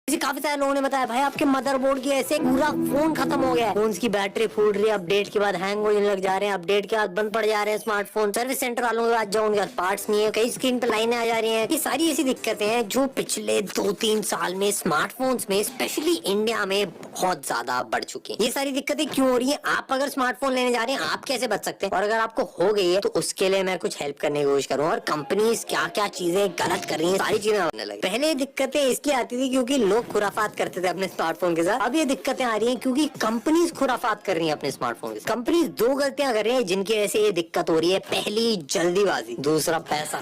काफी सारे लोगों ने बताया भाई आपके मदरबोर्ड की ऐसे पूरा फोन खत्म हो गया है, फोन की बैटरी फूट रही है, अपडेट के बाद हैंग होने लग जा रहे हैं, अपडेट के बाद बंद पड़ जा रहे हैं स्मार्टफोन, सर्विस सेंटर वालों के पास जाओ उनके पास पार्ट्स नहीं है, कई स्क्रीन पे लाइनें आ जा रही हैं। ये सारी ऐसी दिक्कतें हैं जो पिछले 2-3 साल में स्मार्टफोन्स में स्पेशली इंडिया में बहुत ज्यादा बढ़ चुकी है। ये सारी दिक्कतें क्यों हो रही है? आप अगर स्मार्टफोन लेने जा रहे हैं आप कैसे बच सकते हैं, और अगर आपको हो गई है तो उसके लिए मैं कुछ हेल्प करने की कोशिश करूँ, और कंपनीज क्या क्या चीजें गलत कर रही है सारी चीजें होने लगी। पहले दिक्कतें इसलिए आती थी क्योंकि लोग खुराफात करते थे अपने स्मार्टफोन के साथ। अब ये दिक्कतें आ रही हैं क्योंकि कंपनीज खुराफात कर रही हैं अपने स्मार्टफोन के साथ। कंपनीज दो गलतियां कर रही हैं जिनकी वजह से ये दिक्कत हो रही है। पहली जल्दीबाजी, दूसरा पैसा।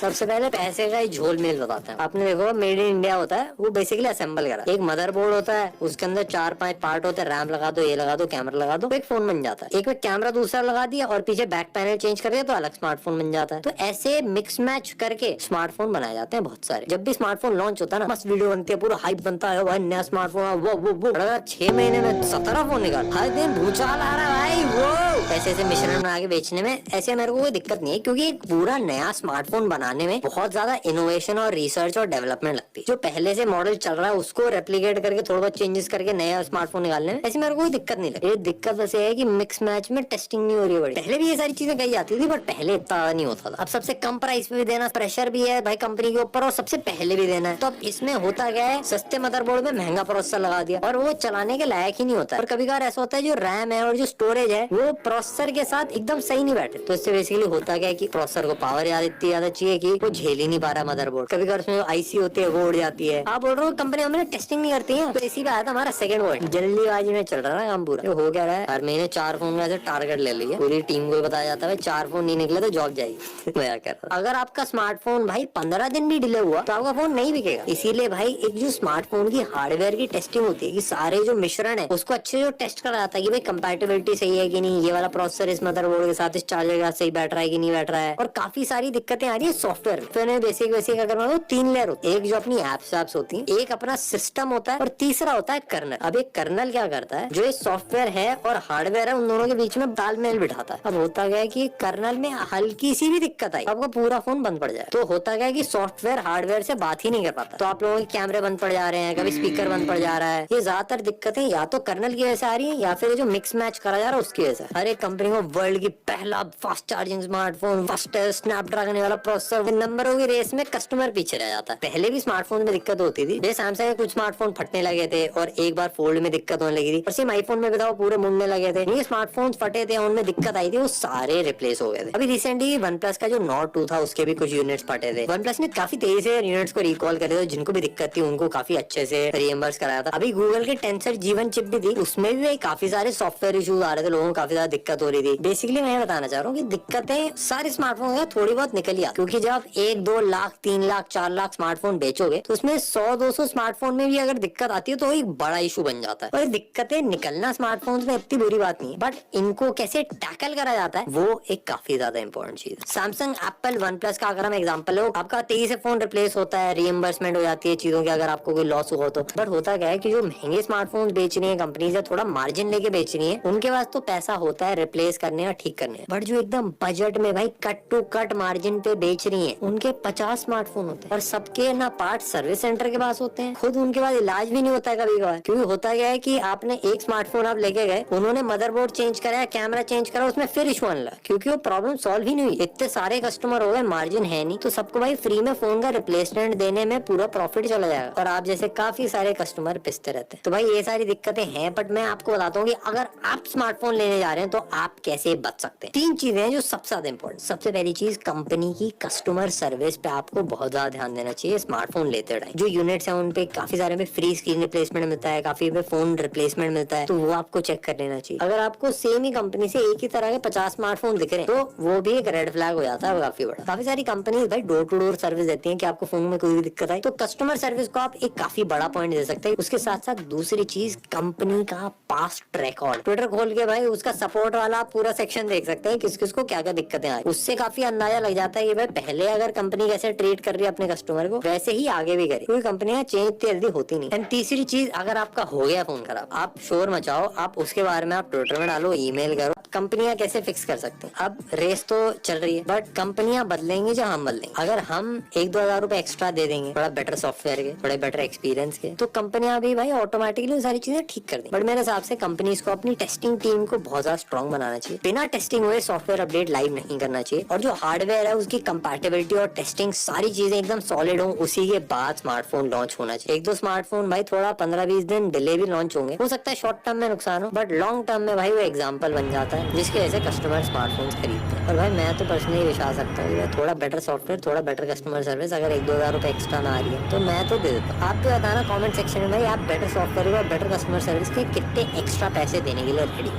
सबसे पहले पैसे का ही झोलमेल बताते हैं। आपने देखो मेड इन इंडिया होता है, वो बेसिकली असेंबल करा, एक मदरबोर्ड होता है, उसके अंदर 4-5 पार्ट होते हैं, रैम लगा दो, ये लगा दो, कैमरा लगा दो, एक फोन बन जाता है। एक में कैमरा दूसरा लगा दिया और पीछे बैक पैनल चेंज कर दिया तो अलग स्मार्टफोन बन जाता है। तो ऐसे मिक्स मैच करके स्मार्टफोन बनाए जाते हैं बहुत सारे। जब भी स्मार्टफोन लॉन्च होता है ना, मस्त वीडियो बनती है, पूरा हाइप बनता है, भाई नया स्मार्टफोन वो 6 महीने में 17 फोन निकाल, हर दिन भूचाल आ रहा है भाई। वो ऐसे मिश्रण बना के बेचने में ऐसे मेरे को कोई दिक्कत नहीं है, क्योंकि एक पूरा नया स्मार्टफोन बनाने में बहुत ज्यादा इनोवेशन और रिसर्च और डेवलपमेंट लगती है। जो पहले से मॉडल चल रहा है उसको रेप्लिकेट करके थोड़ा बहुत चेंजेस करके नया स्मार्टफोन निकालने में ऐसी मेरे को कोई दिक्कत नहीं लगती। दिक्कत बस ये है कि मिक्स मैच में टेस्टिंग नहीं हो रही है बड़ी। पहले भी ये सारी चीजें कही जाती थी बट पहले इतना नहीं होता था। अब सबसे कम प्राइस पे भी देना, प्रेशर भी है भाई कंपनी के ऊपर, और सबसे पहले भी देना है। तो अब इसमें होता क्या है, सस्ते मदरबोर्ड में महंगा प्रोसेसर लगा दिया और वो चलाने के लायक ही नहीं होता। और कभी कभार ऐसा होता है जो रैम है और जो स्टोरेज है वो प्रोसेसर के साथ एकदम सही नहीं बैठे। तो इससे बेसिकली होता क्या है कि प्रोसेसर को पावर इतनी ज्यादा चाहिए कि वो झेल ही नहीं पा रहा मदरबोर्ड। कभी कभार उसमें आईसी होती है वो उड़ जाती है। आप बोल रहे हो कंपनी हमें टेस्टिंग नहीं करती है, तो इसी पे आया था हमारा सेकंड पॉइंट। जल्दीबाजी में चल रहा है काम पूरा। हो क्या रहा है, हर महीने 4 फोन का टारगेट ले लिया, पूरी टीम को बताया जाता है 4 फोन नहीं निकले तो जॉब जाएगी। मैं क्या कर, अगर आपका स्मार्टफोन भाई 15 दिन भी डिले हुआ तो आपका फोन नहीं बिकेगा। इसीलिए भाई एक जो स्मार्टफोन की हार्डवेयर की टेस्टिंग होती है कि सारे जो मिश्रण है उसको अच्छे जो टेस्ट करा जाता है कि भाई कंपैटिबिलिटी सही है कि नहीं, ये वाला प्रोसेसर इस मदरबोर्ड के साथ, इस चार्जर के साथ सही बैठ रहा है कि नहीं बैठ रहा है। और काफी सारी दिक्कतें आ रही है सॉफ्टवेयर में। तो बेसिक अगर मैं 3 लेयर होती है, एक जो अपनी एप्स होती है, एक अपना सिस्टम होता है और तीसरा होता है कर्नल। अब एक कर्नल क्या करता है, जो ये सॉफ्टवेयर है और हार्डवेयर है उन दोनों के बीच में तालमेल बिठाता है। अब होता क्या है कि कर्नल में हल्की सी भी दिक्कत आई आपको पूरा फोन बंद पड़ जाए। तो होता क्या है कि सॉफ्टवेयर हार्डवेयर से बात ही नहीं कर पाता, तो आप लोगों के कैमरे बंद पड़ जा रहे हैं, कभी स्पीकर बंद पड़ जा रहा है। ये ज्यादातर दिक्कतें या तो कर्नल की वजह से आ रही है या फिर जो मिक्स मैच करा जा रहा है उसकी वजह से। हर एक कंपनी को वर्ल्ड की पहला fast charging smartphone, fastest Snapdragon वाला प्रोसेसर, नंबरों की रेस में कस्टमर पीछे रह जाता है। पहले भी स्मार्टफोन में दिक्कत होती थी, सैमसंग के कुछ स्मार्टफोन फटने लगे थे और एक बार फोल्ड में दिक्कत होने लगी थी, और सेम आईफोन में बताओ पूरे मुड़ने लगे थे। ये स्मार्टफोन फटे थे, उनमें दिक्कत आई थी, वो सारे रिप्लेस हो गए थे। अभी रिसेंटली वन प्लस का जो नोट 2 था उसके भी कुछ यूनिट्स फटे थे। वन प्लस ने काफी तेजी से यूनिट्स को रिकॉल करे थे, जिनको भी दिक्कत थी उनको काफी अच्छे से रिएम्बर्स कराया था। अभी गूगल के टेंसर G1 चिप भी थी, उसमें भी काफी सारे सॉफ्टवेयर इशूज आ रहे थे, लोगों को काफी ज्यादा दिक्कत हो रही थी। बेसिकली मैं बताना चाह रहा हूँ कि दिक्कतें सारे स्मार्टफोन में थोड़ी बहुत निकल आ, क्योंकि जब 1-2 लाख 3 लाख 4 लाख स्मार्टफोन बेचोगे तो उसमें 100-200 स्मार्टफोन में भी अगर दिक्कत आती है तो एक बड़ा इशू बन जाता है। और दिक्कतें निकलना स्मार्टफोन्स में इतनी बुरी बात नहीं है, बट इनको कैसे टैकल करा जाता है वो एक काफी ज्यादा इंपॉर्टेंट चीज है। सैमसंग, एप्पल, वन प्लस का अगर हम एग्जांपल लो, आपका तेजी से फोन रिप्लेस होता है, रीइंबर्समेंट हो जाती है चीजों की अगर आपको कोई लॉस हुआ तो। बट होता क्या है कि जो महंगे स्मार्टफोन बेच रही है कंपनीज, थोड़ा मार्जिन लेके बेच रही है, उनके पास तो पैसा होता है रिप्लेस करने और ठीक करने। बट जो एकदम बजट में भाई कट टू कट मार्जिन पे बेच रही है, उनके 50 स्मार्टफोन होते हैं और सबके ना पार्ट सर्विस सेंटर के पास होते हैं, खुद उनके पास इलाज भी नहीं होता है कभी कभार। क्योंकि होता क्या है कि आपने एक स्मार्टफोन आप लेके गए, उन्होंने मदरबोर्ड चेंज कराया, कैमरा चेंज करा, उसमें फिर इशू आने लगा क्योंकि वो प्रॉब्लम सॉल्व ही नहीं हुई। इतने सारे कस्टमर हो गए, मार्जिन है नहीं, तो सबको भाई फ्री में फोन का रिप्लेसमेंट देने में पूरा प्रॉफिट चला जाएगा और आप जैसे काफी सारे कस्टमर पिसते रहते हैं। तो भाई ये सारी दिक्कतें हैं, बट मैं आपको बताता हूँ कि अगर आप स्मार्टफोन लेने जा रहे हैं तो आप कैसे बच सकते हैं। 3 चीजें हैं जो सबसे ज्यादा इंपॉर्टेंट। सबसे पहली चीज, कंपनी की कस्टमर सर्विस पे आपको बहुत ज्यादा ध्यान देना चाहिए स्मार्टफोन लेते टाइम। जो यूनिट्स हैं उन पे काफी सारे में फ्री स्क्रीन रिप्लेसमेंट मिलता है, काफी में फोन रिप्लेसमेंट मिलता है, तो वो आपको चेक कर लेना चाहिए। अगर आपको सेम ही कंपनी से एक ही तरह के 50 स्मार्टफोन दिख रहे हैं तो वो भी एक रेड फ्लैग हो जाता है काफी बड़ा। काफी सारी कंपनी भाई डोर टू डोर सर्विस देती है कि आपको फोन में कोई भी दिक्कत आई तो कस्टमर सर्विस को आप एक काफी बड़ा पॉइंट दे सकते हैं। उसके साथ साथ दूसरी चीज, कंपनी का पास्ट रिकॉर्ड। ट्विटर खोल के भाई उसका सपोर्ट वाला पूरा सेक्शन देख सकते हैं, किस किस को क्या क्या दिक्कतें आई। उससे काफी अंदाजा लग जाता है कि भाई पहले अगर कंपनी कैसे ट्रीट कर रही है अपने कस्टमर को, वैसे ही आगे भी करे, क्योंकि कंपनियां चेंज इतनी जल्दी होती नहीं। एंड तीसरी चीज, अगर आपका हो गया फोन खराब, आप शोर मचाओ, आप उसके बारे में आप ट्विटर में डालो, ईमेल करो। कंपनियां कैसे फिक्स कर सकते हैं? अब रेस तो चल रही है, बट कंपनियां बदलेंगी जब हम बदलेंगे। अगर हम 1-2 हजार रुपए एक्स्ट्रा दे देंगे थोड़ा बेटर सॉफ्टवेयर के, थोड़े बेटर एक्सपीरियंस के, तो कंपनियां भी भाई ऑटोमेटिकली सारी चीजें ठीक कर देंगी। बट मेरे हिसाब से कंपनीज को अपनी टेस्टिंग टीम को बहुत ज्यादा स्ट्रॉन्ग बनाना चाहिए। बिना टेस्टिंग हुए सॉफ्टवेयर अपडेट लाइव नहीं करना चाहिए, और जो हार्डवेयर है उसकी कंपैटिबिलिटी और टेस्टिंग सारी चीजें एकदम सॉलिड हो, उसी के बाद स्मार्टफोन लॉन्च होना चाहिए। 1-2 स्मार्टफोन भाई थोड़ा 15-20 दिन डिले भी लॉन्च होंगे, हो सकता है शॉर्ट टर्म में नुकसान हो, बट लॉन्ग टर्म में भाई वो एग्जाम्पल बन जाता है जिसकी वजह से कस्टमर स्मार्टफोन्स खरीदते हैं। और भाई मैं तो पर्सनली विश्वास रखता हूँ थोड़ा बेटर सॉफ्टवेयर, थोड़ा बेटर कस्टमर सर्विस, अगर 1-2 हजार रुपए एक्स्ट्रा ना आ रही है तो मैं तो दे देता हूँ। आप भी बताना कमेंट सेक्शन में भाई आप बेटर सॉफ्टवेयर और बेटर कस्टमर सर्विस के कितने एक्स्ट्रा पैसे देने के लिए रेडी।